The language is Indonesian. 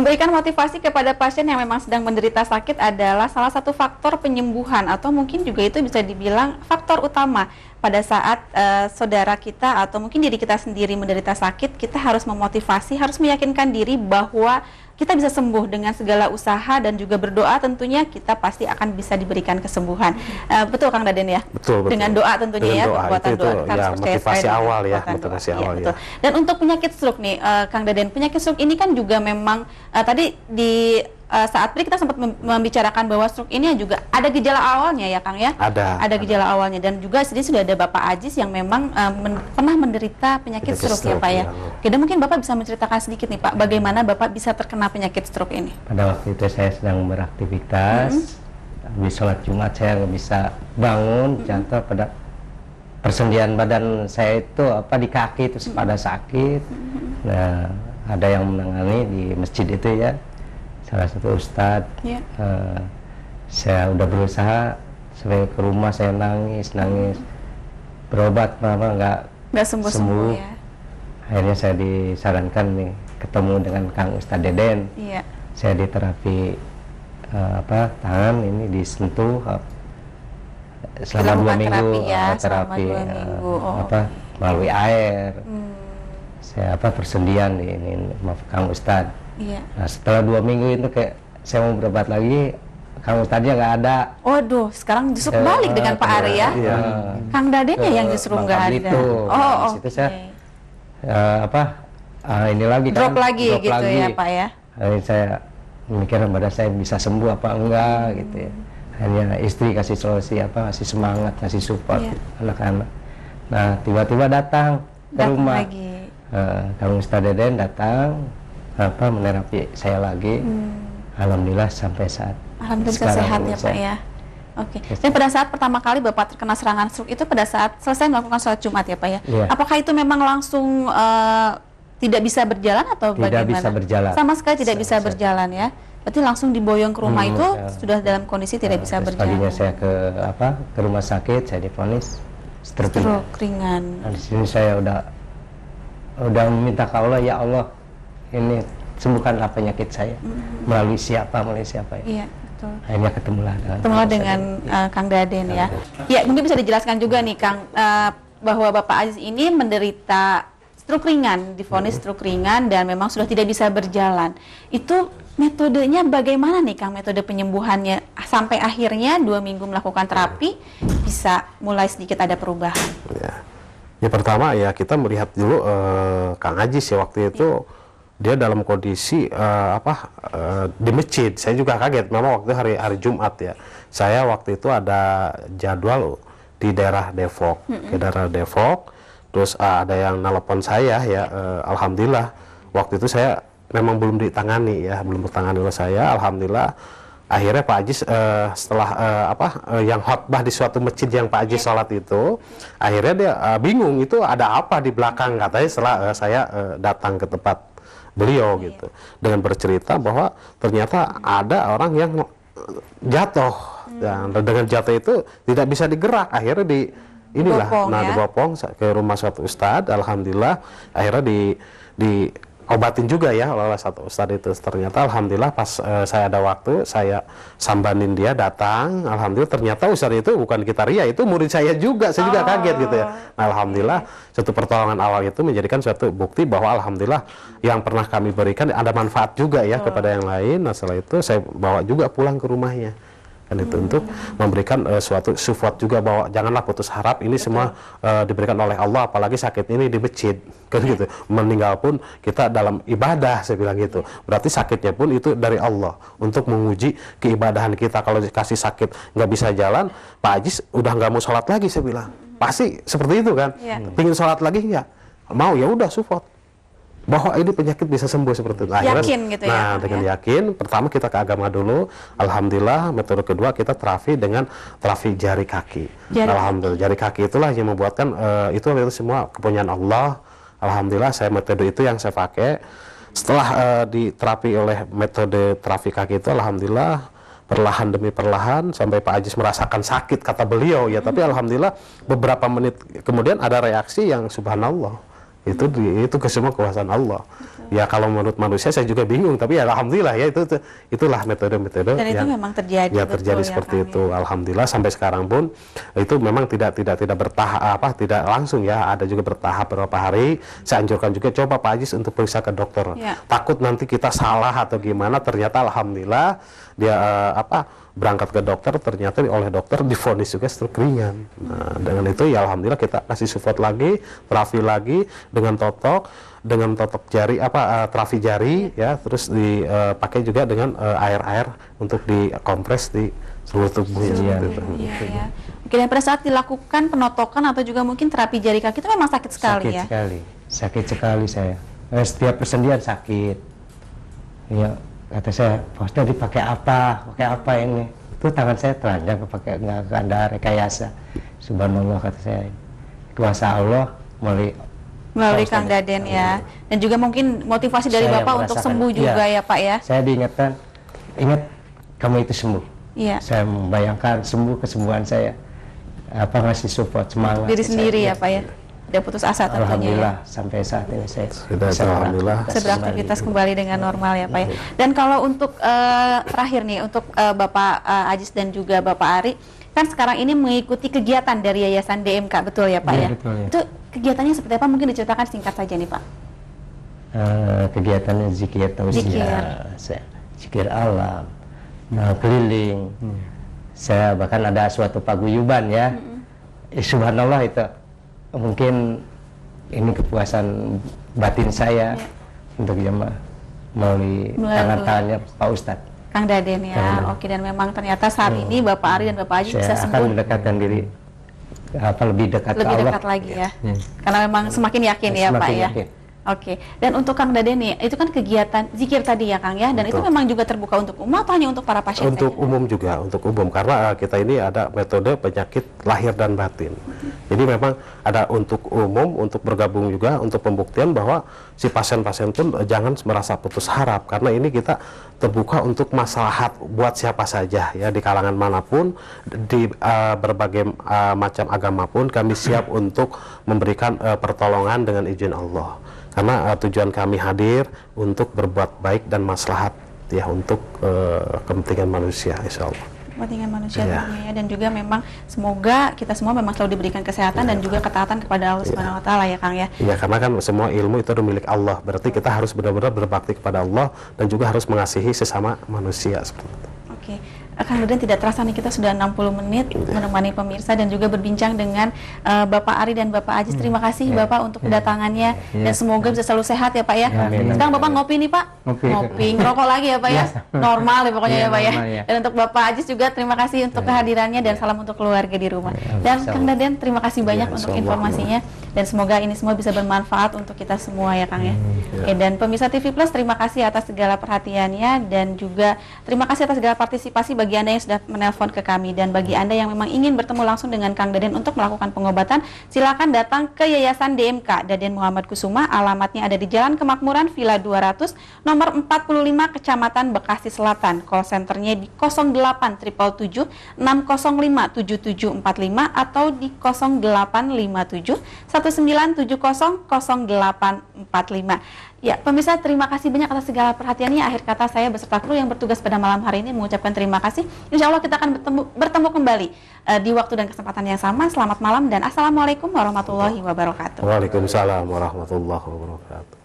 Memberikan motivasi kepada pasien yang memang sedang menderita sakit adalah salah satu faktor penyembuhan, atau mungkin juga itu bisa dibilang faktor utama pada saat saudara kita atau mungkin diri kita sendiri menderita sakit. Kita harus memotivasi, harus meyakinkan diri bahwa kita bisa sembuh dengan segala usaha dan juga berdoa, tentunya kita pasti akan bisa diberikan kesembuhan. Betul Kang Daden ya? Betul. Dengan doa tentunya, dengan perbuatan doa. Ya, motivasi awal ya, motivasi awal ya. Dan untuk penyakit stroke nih, Kang Daden, penyakit stroke ini kan juga memang tadi di saat ini kita sempat membicarakan bahwa stroke ini juga ada gejala awalnya ya Kang ya? Ada gejala awalnya, dan juga sini sudah ada Bapak Ajis yang memang pernah menderita penyakit stroke ya Pak ya. Oke, dan mungkin Bapak bisa menceritakan sedikit nih Pak, bagaimana Bapak bisa terkena penyakit stroke ini? Pada waktu itu saya sedang beraktivitas, habis sholat Jumat saya nggak bisa bangun, jatuh pada persendian badan saya itu di kaki itu pada sakit. Nah, ada yang menangani di masjid itu ya, salah satu ustadz. Saya udah berusaha sampai ke rumah, saya nangis berobat, nggak sembuh ya. Akhirnya saya disarankan nih ketemu dengan Kang Ustadz Deden. Saya di terapi tangan ini disentuh selama 2 minggu terapi melalui air. Saya persendian ini maaf Kang Ustadz. Nah, setelah 2 minggu itu kayak saya mau berobat lagi, Kang Ustadznya nggak ada. Waduh, sekarang justru balik dengan Pak Ari ya. Kang Dadennya yang justru nggak ada. Di situ saya ini lagi drop lagi gitu ya Pak ya. Saya mikir badan saya bisa sembuh apa enggak gitu ya. Hanya istri kasih solusi kasih semangat, kasih support anak-anak. Nah, tiba-tiba datang ke rumah Kang Ustadz Deden datang menerapi saya lagi. Alhamdulillah sampai saat alhamdulillah sehat ya Pak ya. Oke. Dan pada saat pertama kali Bapak terkena serangan stroke itu pada saat selesai melakukan sholat Jumat ya Pak ya. Apakah itu memang langsung tidak bisa berjalan atau bagaimana? Tidak bisa berjalan. Sama sekali tidak bisa berjalan ya. Berarti langsung diboyong ke rumah itu sudah dalam kondisi tidak bisa berjalan. Paginya saya ke rumah sakit, saya divonis stroke ringan. Nah, di sini saya udah meminta ke Allah, ya Allah, ini sembuhkanlah penyakit saya. Melalui siapa ya. Iya, betul. Akhirnya ketemulah dengan Kang Daden ya. Ya, mungkin bisa dijelaskan juga nih Kang, bahwa Bapak Aziz ini menderita stroke ringan, divonis stroke ringan dan memang sudah tidak bisa berjalan. Itu metodenya bagaimana nih Kang, metode penyembuhannya sampai akhirnya 2 minggu melakukan terapi bisa mulai sedikit ada perubahan? Ya pertama ya kita melihat dulu Kang Ajis ya waktu itu dia dalam kondisi di masjid. Saya juga kaget, memang waktu hari Jumat ya. Saya waktu itu ada jadwal di daerah Depok, ke daerah Depok. Terus ada yang nelpon saya ya, alhamdulillah waktu itu saya memang belum ditangani ya, belum ditangani oleh saya. Alhamdulillah akhirnya Pak Ajis setelah yang khotbah di suatu masjid yang Pak Ajis sholat itu, akhirnya dia bingung itu ada apa di belakang, katanya setelah saya datang ke tempat beliau gitu, dengan bercerita bahwa ternyata ada orang yang jatuh dan dengan jatuh itu tidak bisa digerak, akhirnya dibopong ke rumah suatu ustadz. Alhamdulillah akhirnya diobatin juga ya oleh satu ustadz itu. Ternyata alhamdulillah pas saya ada waktu, saya sambanin dia datang, alhamdulillah ternyata ustadz itu bukan Kitaria, itu murid saya juga. Saya juga kaget gitu ya. Nah, alhamdulillah satu pertolongan awal itu menjadikan suatu bukti bahwa alhamdulillah yang pernah kami berikan ada manfaat juga ya kepada yang lain. Nah, setelah itu saya bawa juga pulang ke rumahnya. Dan itu untuk memberikan suatu support juga bahwa janganlah putus harap, ini semua diberikan oleh Allah, apalagi sakit ini di masjid kan gitu. Meninggal pun kita dalam ibadah, saya bilang gitu. Berarti sakitnya pun itu dari Allah untuk menguji keibadahan kita. Kalau dikasih sakit nggak bisa jalan, Pak Ajis udah nggak mau sholat lagi, saya bilang. Pasti seperti itu kan. Pingin sholat lagi nggak mau, ya udah support bahwa ini penyakit bisa sembuh seperti itu. Akhirnya, yakin gitu ya. Nah, dengan yakin, pertama kita ke agama dulu. Alhamdulillah, metode kedua kita terapi dengan terapi jari kaki. Alhamdulillah, jari kaki itulah yang membuatkan itu semua kepunyaan Allah. Alhamdulillah, metode itu yang saya pakai. Setelah diterapi oleh metode terapi kaki itu, alhamdulillah perlahan demi perlahan sampai Pak Ajis merasakan sakit, kata beliau ya. Tapi alhamdulillah beberapa menit kemudian ada reaksi yang subhanallah. Itu semua kuasa Allah. Ya kalau menurut manusia saya juga bingung, tapi ya alhamdulillah ya itulah metode-metode Dan itu yang memang terjadi. ya betul terjadi ya, seperti Kang, itu. Alhamdulillah sampai sekarang pun itu memang tidak bertahap tidak langsung ya, ada juga bertahap beberapa hari. Saya anjurkan juga coba Pak Ajis untuk periksa ke dokter. Ya. Takut nanti kita salah atau gimana, ternyata alhamdulillah dia berangkat ke dokter, ternyata oleh dokter divonis juga stroke ringan. Nah, dengan itu ya alhamdulillah kita kasih support lagi, terapi lagi dengan totok jari terapi jari ya, terus dipakai juga dengan air untuk dikompres di seluruh tubuhnya. Iya, ya. Oke, dan pada saat dilakukan penotokan atau juga mungkin terapi jari kaki itu memang sakit sekali ya? Sakit sekali saya. Setiap persendian sakit. Ya, kata saya, bosnya dipakai apa ini? Itu tangan saya telanjang pakai nggak ada rekayasa. Subhanallah, kata saya. Kuasa Allah melalui Kang Daden ya. Dan juga mungkin motivasi dari Saya Bapak untuk sembuh juga ya Pak ya. Saya diingatkan, ingat kamu itu sembuh. Iya. Saya membayangkan kesembuhan saya. Ngasih support, semangat. Diri sendiri ya Pak ya. Tidak putus asa tentunya. Alhamdulillah sampai saat ini saya alhamdulillah bisa beraktivitas kembali dengan normal ya Pak ya. Dan kalau untuk terakhir nih untuk Bapak Ajis dan juga Bapak Ari, kan sekarang ini mengikuti kegiatan dari Yayasan DMK, betul ya Pak ya? Betul, ya. Itu kegiatannya seperti apa? Mungkin diceritakan singkat saja nih Pak. Kegiatannya zikir tausiah, zikir alam, keliling. Saya bahkan ada suatu paguyuban ya. Subhanallah itu mungkin ini kepuasan batin saya untuk jemaah melalui tangan-tangannya Pak Ustadz Kang Daden ya. Oke, dan memang ternyata saat ini Bapak Ari dan Bapak Ajis bisa saya sembuh. akan mendekatkan diri lebih dekat ke Allah. Lebih dekat lagi ya. Karena memang semakin yakin ya Pak ya. Yakin. Oke, dan untuk Kang Daden nih, itu kan kegiatan zikir tadi ya Kang ya, dan Betul. itu memang juga terbuka untuk umum atau hanya untuk para pasien Untuk saja? umum juga, untuk umum, karena kita ini ada metode penyakit lahir dan batin. Jadi memang ada untuk umum, untuk bergabung juga, untuk pembuktian bahwa si pasien-pasien pun jangan merasa putus harap, karena ini kita terbuka untuk maslahat buat siapa saja ya, di kalangan manapun, di berbagai macam agama pun kami siap untuk memberikan pertolongan dengan izin Allah. Karena tujuan kami hadir untuk berbuat baik dan maslahat ya, untuk kepentingan manusia, insya Allah. Kepentingan manusia tentunya ya, dan juga memang semoga kita semua memang selalu diberikan kesehatan dan juga ketaatan kepada Allah Subhanahu Wa Taala ya Kang ya. Iya, karena kan semua ilmu itu adalah milik Allah, berarti kita harus benar-benar berbakti kepada Allah dan juga harus mengasihi sesama manusia seperti itu. Oke. Kang Daden, tidak terasa nih kita sudah 60 menit menemani pemirsa dan juga berbincang dengan Bapak Ari dan Bapak Ajis. Terima kasih Bapak untuk kedatangannya dan semoga bisa selalu sehat ya Pak ya. Sekarang Bapak ngopi nih Pak? Ngopi, ngerokok lagi ya Pak ya? Normal ya pokoknya ya Pak ya. Dan untuk Bapak Ajis juga terima kasih untuk kehadirannya dan salam untuk keluarga di rumah. Dan Kang Daden, terima kasih banyak untuk informasinya dan semoga ini semua bisa bermanfaat untuk kita semua ya Kang ya. Oke, dan pemirsa TV Plus, terima kasih atas segala perhatiannya dan juga terima kasih atas segala partisipasi bagi Anda yang sudah menelpon ke kami, dan bagi Anda yang memang ingin bertemu langsung dengan Kang Daden untuk melakukan pengobatan, silakan datang ke Yayasan DMK Daden Muhammad Kusuma. Alamatnya ada di Jalan Kemakmuran Villa 200 nomor 45 Kecamatan Bekasi Selatan. Call centernya di 0877 605 7745 atau di 0857 1970 0845. Ya, pemirsa, terima kasih banyak atas segala perhatiannya. Akhir kata saya beserta kru yang bertugas pada malam hari ini mengucapkan terima kasih. Insya Allah kita akan bertemu kembali di waktu dan kesempatan yang sama. Selamat malam dan Assalamualaikum warahmatullahi wabarakatuh. Waalaikumsalam warahmatullahi wabarakatuh.